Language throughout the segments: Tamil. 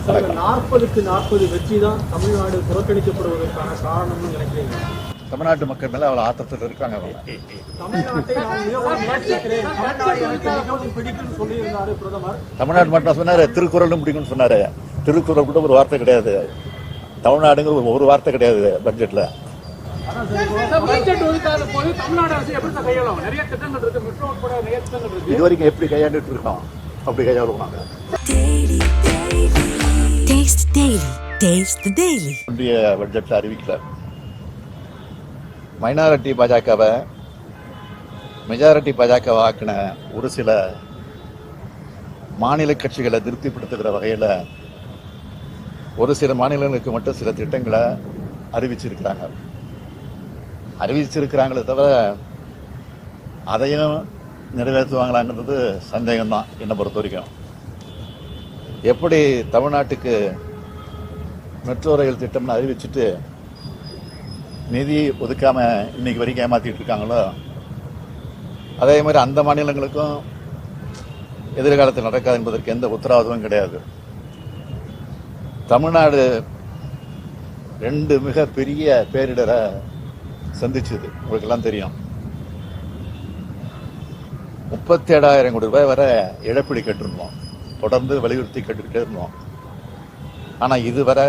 40க்கு 40 வெற்றி தான் தமிழ்நாடு புறக்கணிக்கப்படுவதற்கான காரணம்னு நினைக்கிறீங்க? தமிழ்நாட்டு மக்கள் மேல அவ்வளவு ஆத்திரத்தில் இருக்காங்க. சொல்லியிருந்தாரு பிரதமர். தமிழ்நாடு மட்டும் சொன்னாரு, திருக்குறளும் பிடிக்கும்னு சொன்னாரு. திருக்குறள் கூட ஒரு வார்த்தை கிடையாது. தமிழ்நாடுங்கிற ஒரு வார்த்தை கிடையாது பட்ஜெட்ல. இது வரைக்கும் எப்படி கையாண்டுட்டு இருக்கோம், அப்படி கையாளுவாங்க. ஒன்றிய பட்ஜெட்ல அறிவிக்கல. மைனாரிட்டி பாஜகவை மெஜாரிட்டி பாஜக ஆக்கின ஒரு சில மாநில கட்சிகளை திருப்திப்படுத்துகிற வகையில் ஒரு சில மாநிலங்களுக்கு மட்டும் சில திட்டங்களை அறிவிச்சிருக்கிறாங்களே தவிர அதையும் நிறைவேற்றுவாங்களாங்கிறது சந்தேகம்தான் என்னை பொறுத்த வரைக்கும். எப்படி தமிழ்நாட்டுக்கு மெட்ரோ ரயில் திட்டம்னு அறிவிச்சுட்டு நிதி ஒதுக்காம இன்னைக்கு வரைக்கும் ஏமாத்திட்டு இருக்காங்களோ, அதே மாதிரி அந்த மாநிலங்களுக்கும் எதிர்காலத்தில் நடக்காது என்பதற்கு எந்த உத்தரவாதமும் கிடையாது. தமிழ்நாடு 2 மிக பெரிய பேரிடரை சந்திச்சது, உங்களுக்கு எல்லாம் தெரியும். 37,000 கோடி ரூபாய் வரை இழப்பீடு கேட்டிருந்தோம், தொடர்ந்து வலியுறுத்தி கேட்டுக்கிட்டே இருந்தோம். ஆனா இதுவரை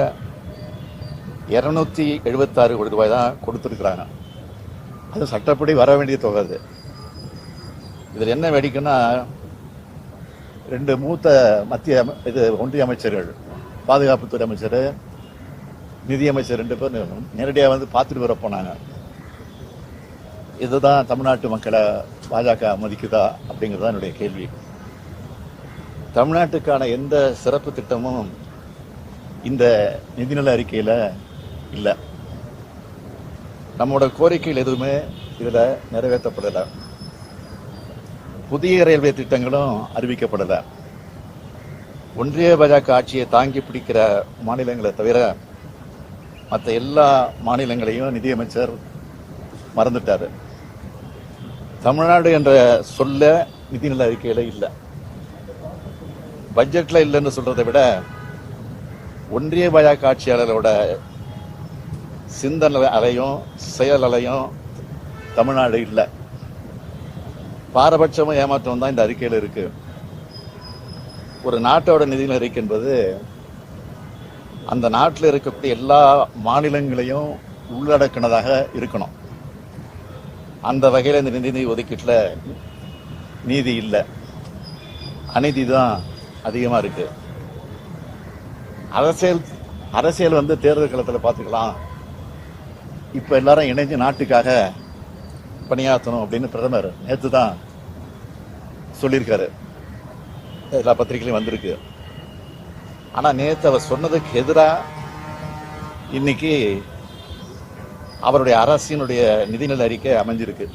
276 கோடி ரூபாய் தான் கொடுத்துருக்குறாங்க. அது சட்டப்படி வர வேண்டிய தொகை. அது இதில் என்ன வேடிக்கைன்னா, 2 மூத்த ஒன்றிய அமைச்சர்கள், பாதுகாப்புத்துறை அமைச்சர், நிதியமைச்சர் 2 பேர் நேரடியாக வந்து பார்த்துட்டு வர போனாங்க. இதுதான் தமிழ்நாட்டு மக்களை பாஜக மதிக்குதா அப்படிங்கிறது தான் என்னுடைய கேள்வி. தமிழ்நாட்டுக்கான எந்த சிறப்பு திட்டமும் இந்த நிதிநிலை அறிக்கையில் இல்லை. நம்மளோட கோரிக்கைகள் எதுவுமே இதில் நிறைவேற்றப்படலை. புதிய ரயில்வே திட்டங்களும் அறிவிக்கப்படலை. ஒன்றிய பாஜக ஆட்சியை தாங்கி பிடிக்கிற மாநிலங்களை தவிர மற்ற எல்லா மாநிலங்களையும் நிதியமைச்சர் மறந்துட்டாரு. தமிழ்நாடு என்ற சொல்ல நிதிநிலை அறிக்கையில் இல்லை, பட்ஜெட்ல இல்லைன்னு சொல்றதை விட ஒன்றிய பாஜக ஆட்சியாளரோட சிந்தனை அலையும் செயல் அலையும் தமிழ்நாடு இல்லை. பாரபட்சமும் ஏமாற்றம் தான் இந்த அறிக்கையில் இருக்கு. ஒரு நாட்டோட நிதிநிலை அறிக்கை என்பது அந்த நாட்டில் இருக்கக்கூடிய எல்லா மாநிலங்களையும் உள்ளடக்கினதாக இருக்கணும். அந்த வகையில் இந்த நிதி ஒதுக்கீட்டில் நீதி இல்லை, அநீதி தான் அதிகமாக இருக்கு. அரசியல் வந்து தேர்தல் களத்தில் பார்த்துக்கலாம், இப்போ எல்லாரும் இணைஞ்சு நாட்டுக்காக பணியாற்றணும் அப்படின்னு பிரதமர் நேற்று தான் சொல்லியிருக்காரு. எல்லா பத்திரிகையிலும் வந்திருக்கு. ஆனால் நேற்று அவர் சொன்னதுக்கு எதிராக இன்னைக்கு அவருடைய அரசினுடைய நிதிநிலை அறிக்கை அமைஞ்சிருக்கு.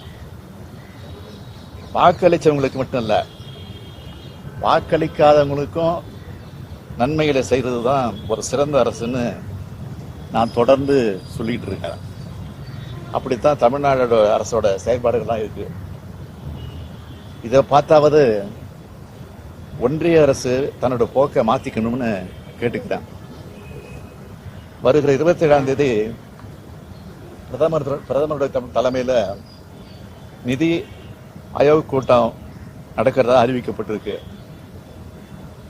வாக்களிச்சவங்களுக்கு மட்டும் இல்லை, வாக்களிக்காதவங்களுக்கும் நன்மைகளை செய்கிறது தான் ஒரு சிறந்த அரசுன்னு நான் தொடர்ந்து சொல்லிட்டு இருக்கேன். அப்படித்தான் தமிழ்நாடோட அரசோட செயல்பாடுகள்லாம் இருக்கு. இதை பார்த்தாவது ஒன்றிய அரசு தன்னோட போக்கை மாத்திக்கணும்னு கேட்டுக்கிறேன். வருகிற 27ஆம் தேதி பிரதமருடைய தலைமையில் நிதி ஆயோக் கூட்டம் நடக்கிறதா அறிவிக்கப்பட்டிருக்கு.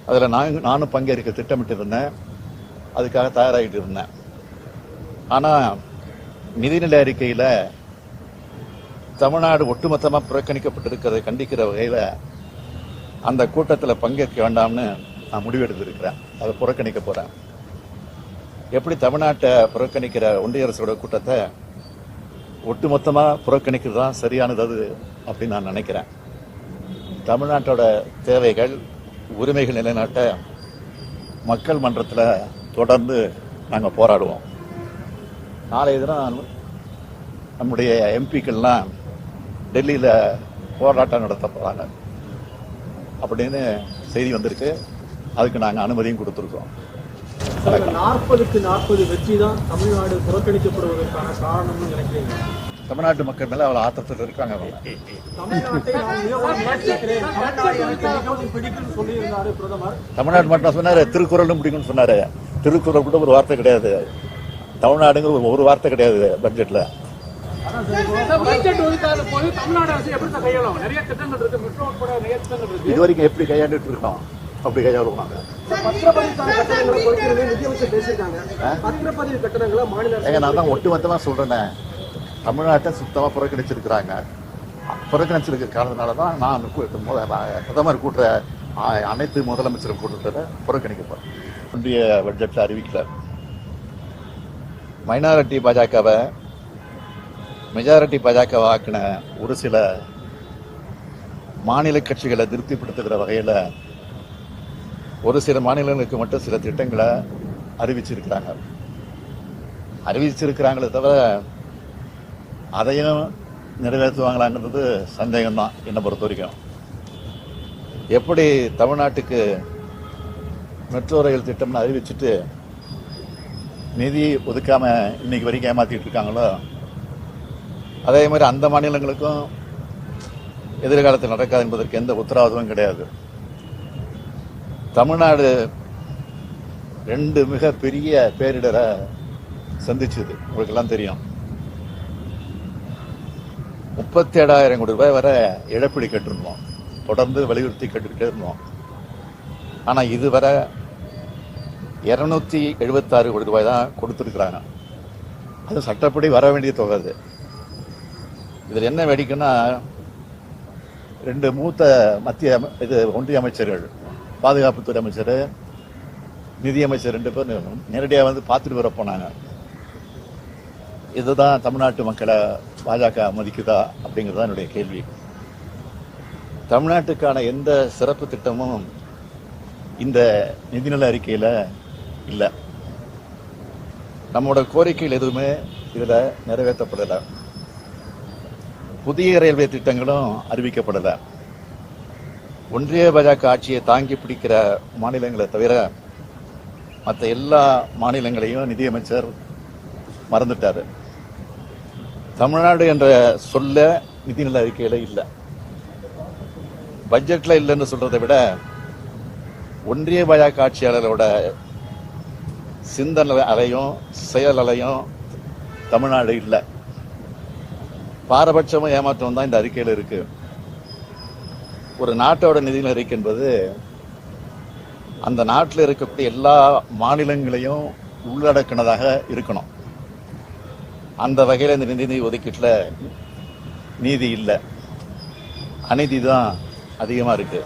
அதில் நானும் பங்கேற்க திட்டமிட்டு இருந்தேன், அதுக்காக தயாராகிட்டு இருந்தேன். ஆனால் நிதிநிலை அறிக்கையில் தமிழ்நாடு ஒட்டுமொத்தமாக புறக்கணிக்கப்பட்டிருக்கிறதை கண்டிக்கிற வகையில் அந்த கூட்டத்தில் பங்கேற்க வேண்டாம்னு நான் முடிவெடுத்திருக்கிறேன். அதை புறக்கணிக்க போகிறேன். எப்படி தமிழ்நாட்டை புறக்கணிக்கிற ஒன்றிய அரசோட கூட்டத்தை ஒட்டுமொத்தமாக புறக்கணிக்கிறது தான் சரியானது அது அப்படின்னு நான் நினைக்கிறேன். தமிழ்நாட்டோட தேவைகள், உரிமைகள் நிலைநாட்ட மக்கள் மன்றத்தில் தொடர்ந்து நாங்கள் போராடுவோம். நாளைய தினம் நம்முடைய எம்பிக்கள்லாம் டெல்லியில் போராட்டம் நடத்த போகிறாங்க அப்படின்னு செய்தி வந்திருக்கு. அதுக்கு நாங்கள் அனுமதியும் கொடுத்துருக்கோம். 40க்கு 40 வெற்றி தான் தமிழ்நாடு புறக்கணிக்கப்படுவதற்கான காரணம்னு நினைக்கிறீங்க? தமிழ்நாட்டு மக்கள் மேல அவ்வளவு ஆத்திரத்தில் இருக்காங்க அவங்க. தமிழ்நாட்டை நான் மிகவும் நேசிக்கிறேன். தமிழ்நாடு எனக்கு மிகவும் பிடிக்கும்னு சொல்லியிருந்தாரு பிரதமர். தமிழ்நாடு மட்டும் சொன்னாரு, திருக்குறளும் பிடிக்கும்னு சொன்னாரு. திருக்குறள் கூட ஒரு வார்த்தை கிடையாது. தமிழ்நாடுங்கிற ஒரு வார்த்தை கிடையாது பட்ஜெட்ல. பட்ஜெட் ஒதுக்காத போது தமிழ்நாடு அரசு எப்படி தான் கையாளும்? நிறைய திட்டங்கள் இருக்கு, மெட்ரோ உட்பட நிறைய திட்டங்கள் இருக்கு. இது வரைக்கும் எப்படி கையாண்டுட்டு இருக்கோம், அப்படி கையாளுவோம் நாங்க. பத்திரப்பதிவுக்கான கட்டணங்களை குறைக்கிறது நிதியமைச்சர் பேசியிருக்காங்க. பத்திரப்பதிவு கட்டணங்களை மாநில அரசு நான் தான் ஒட்டுமொத்தமா சொல்றேனே, தமிழ்நாட்டை சுத்தமா புறக்கணிச்சிருக்கிறாங்க. புறக்கணிச்சிருக்க காரணத்தினாலதான் நான் பிரதமர் கூட்டுற அனைத்து முதலமைச்சர் கூட்டத்தில் புறக்கணிக்கப்படும். ஒன்றிய பட்ஜெட்ல அறிவிக்கல. மைனாரிட்டி பாஜகவை மெஜாரிட்டி பாஜக ஆக்கின ஒரு சில மாநில கட்சிகளை திருப்திப்படுத்துகிற வகையில் ஒரு சில மாநிலங்களுக்கு மட்டும் சில திட்டங்களை அறிவிச்சிருக்கிறாங்களே தவிர அதையும் நிறைவேற்றுவாங்களாங்கிறது சந்தேகம்தான் என்னை பொறுத்த வரைக்கும். எப்படி தமிழ்நாட்டுக்கு மெட்ரோ ரயில் திட்டம்னு அறிவிச்சுட்டு நிதி ஒதுக்காம இன்னைக்கு வரைக்கும் ஏமாத்திட்டு இருக்காங்களோ, அதே மாதிரி அந்த மாநிலங்களுக்கும் எதிர்காலத்தில் நடக்காது என்பதற்கு எந்த உத்தரவாதமும் கிடையாது. தமிழ்நாடு 2 மிக பெரிய பேரிடரை சந்திச்சது, உங்களுக்கு எல்லாம் தெரியும். 37,000 கோடி ரூபாய் வரை இழப்பீடு கேட்டிருந்தோம், தொடர்ந்து வலியுறுத்தி கேட்டுக்கிட்டே இருந்தோம். ஆனா இதுவரை 276 கோடி ரூபாய் தான் கொடுத்துருக்குறாங்க. அது சட்டப்படி வர வேண்டிய தொகை. அது இதில் என்ன வேடிக்கைன்னா, 2 மூத்த ஒன்றிய அமைச்சர்கள், பாதுகாப்புத்துறை அமைச்சர், நிதியமைச்சர் 2 பேர் நேரடியாக வந்து பார்த்துட்டு வர போனாங்க. இதுதான் தமிழ்நாட்டு மக்களை பாஜக மதிக்குதா அப்படிங்கிறது தான் என்னுடைய கேள்வி. தமிழ்நாட்டுக்கான எந்த சிறப்பு திட்டமும் இந்த நிதிநிலை அறிக்கையில் இல்லை. நம்மளோட கோரிக்கைகள் எதுவுமே இதில் நிறைவேற்றப்படலை. புதிய ரயில்வே திட்டங்களும் அறிவிக்கப்படலை. ஒன்றிய பாஜக ஆட்சியை தாங்கி பிடிக்கிற மாநிலங்களை தவிர மற்ற எல்லா மாநிலங்களையும் நிதியமைச்சர் மறந்துட்டாரு. தமிழ்நாடு என்ற சொல்ல நிதிநிலை அறிக்கையில இல்லை, பட்ஜெட்ல இல்லைன்னு சொல்றதை விட ஒன்றிய பாஜக ஆட்சியாளரோட சிந்தனை அலையும் செயல் அலையும் தமிழ்நாடு இல்லை. பாரபட்சமும் ஏமாற்றம் தான் இந்த அறிக்கையில் இருக்கு. ஒரு நாட்டோட நிதிநிலை அறிக்கை என்பது அந்த நாட்டில் இருக்கக்கூடிய எல்லா மாநிலங்களையும் உள்ளடக்கினதாக இருக்கணும். அந்த வகையில் இந்த நிதி ஒதுக்கீட்டில் நீதி இல்லை, அநீதி தான் அதிகமாக இருக்கு.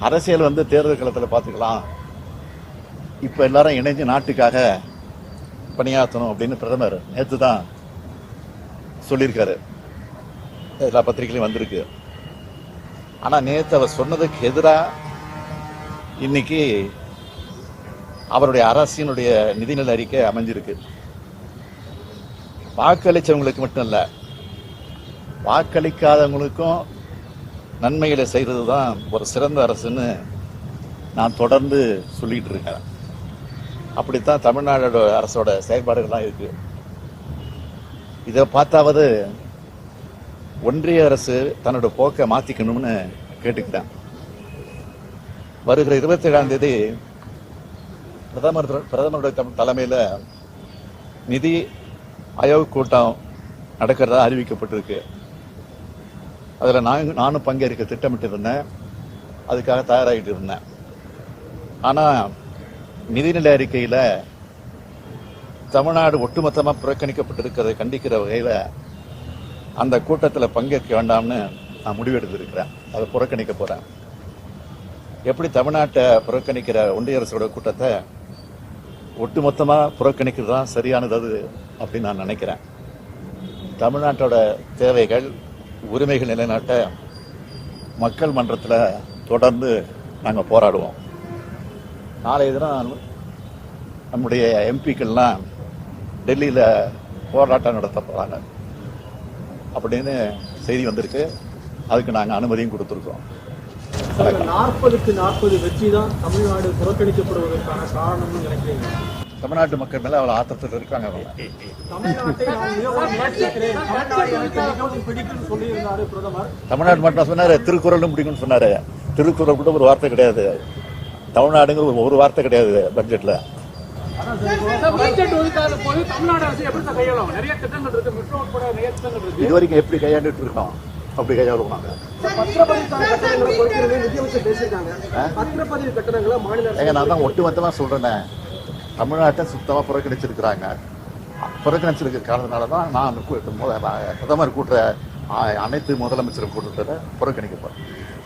அரசியல் வந்து தேர்தல் களத்தில் பார்த்துக்கலாம், இப்போ எல்லாரும் இணைஞ்சு நாட்டுக்காக பணியாற்றணும் அப்படின்னு பிரதமர் நேற்று தான் சொல்லியிருக்காரு, எல்லா பத்திரிகையிலும் வந்திருக்கு. ஆனால் நேற்று அவர் சொன்னதுக்கு எதிராக இன்னைக்கு அவருடைய அரசினுடைய நிதிநிலை அறிக்கை அமைஞ்சிருக்கு. வாக்களிச்சவங்களுக்கு மட்டும் இல்லை, வாக்களிக்காதவங்களுக்கும் நன்மைகளை செய்கிறது தான் ஒரு சிறந்த அரசுன்னு நான் தொடர்ந்து சொல்லிட்டு இருக்கேன். அப்படித்தான் தமிழ்நாடோட அரசோட செயல்பாடுகள்லாம் இருக்கு. இதை பார்த்தாவது ஒன்றிய அரசு தன்னோட போக்கை மாத்திக்கணும்னு கேட்டுக்கிட்டேன். வருகிற 27ஆம் தேதி பிரதமருடைய தலைமையில் நிதி ஆயோக் கூட்டம் நடக்கிறதா அறிவிக்கப்பட்டிருக்கு. அதில் நானும் பங்கேற்க திட்டமிட்டு இருந்தேன், அதுக்காக தயாராகிட்டு இருந்தேன். ஆனால் நிதிநிலை அறிக்கையில் தமிழ்நாடு ஒட்டுமொத்தமாக புறக்கணிக்கப்பட்டிருக்கிறதை கண்டிக்கிற வகையில் அந்த கூட்டத்தில் பங்கேற்க வேண்டாம்னு நான் முடிவெடுத்திருக்கிறேன். அதை புறக்கணிக்க போகிறேன். எப்படி தமிழ்நாட்டை புறக்கணிக்கிற ஒன்றிய அரசோட கூட்டத்தை ஒட்டுமொத்தமாக புறக்கணிக்கிறது தான் சரியானது அது அப்படின்னு நான் நினைக்கிறேன். தமிழ்நாட்டோட தேவைகள், உரிமைகள் நிலைநாட்ட மக்கள் மன்றத்தில் தொடர்ந்து நாங்கள் போராடுவோம். நாளைய தினம் நம்முடைய எம்பிக்கள்லாம் டெல்லியில் போராட்டம் நடத்த போகிறாங்க அப்படின்னு செய்தி வந்திருக்கு. அதுக்கு நாங்கள் அனுமதியும் கொடுத்துருக்கோம். 40க்கு 40 வெற்றி தான் தமிழ்நாடு புறக்கணிக்கப்படுவதற்கான காரணம்னு நினைக்கிறீங்க? தமிழ்நாட்டு மக்கள் மேல அவ்வளவு ஆத்திரத்தில் இருக்காங்க அவங்க. தமிழ்நாடு மட்டும் சொன்னாரு, திருக்குறளும் பிடிக்கும்னு சொன்னாரு. திருக்குறள் கூட ஒரு வார்த்தை கிடையாது. தமிழ்நாடுங்கிற ஒரு வார்த்தை கிடையாது பட்ஜெட்ல. தமிழ்நாடு அரசு எப்படி கையாளும்? நிறைய திட்டங்கள் இருக்கு, மெட்ரோ உட்பட நிறைய திட்டங்கள் இருக்கு. இது வரைக்கும் எப்படி கையாண்டுட்டு இருக்கோம், அப்படி கையாளுவோம் நாங்க. நான் தான் ஒட்டுமொத்தமா சொல்றேனே, தமிழ்நாட்டை சுத்தமா புறக்கணிச்சிருக்கிறாங்க. புறக்கணிச்சிருக்கிற காரணத்தினாலதான் நான் பிரதமர் கூட்டுற அனைத்து முதலமைச்சர் கூட்டத்தை புறக்கணிக்கப்படும்.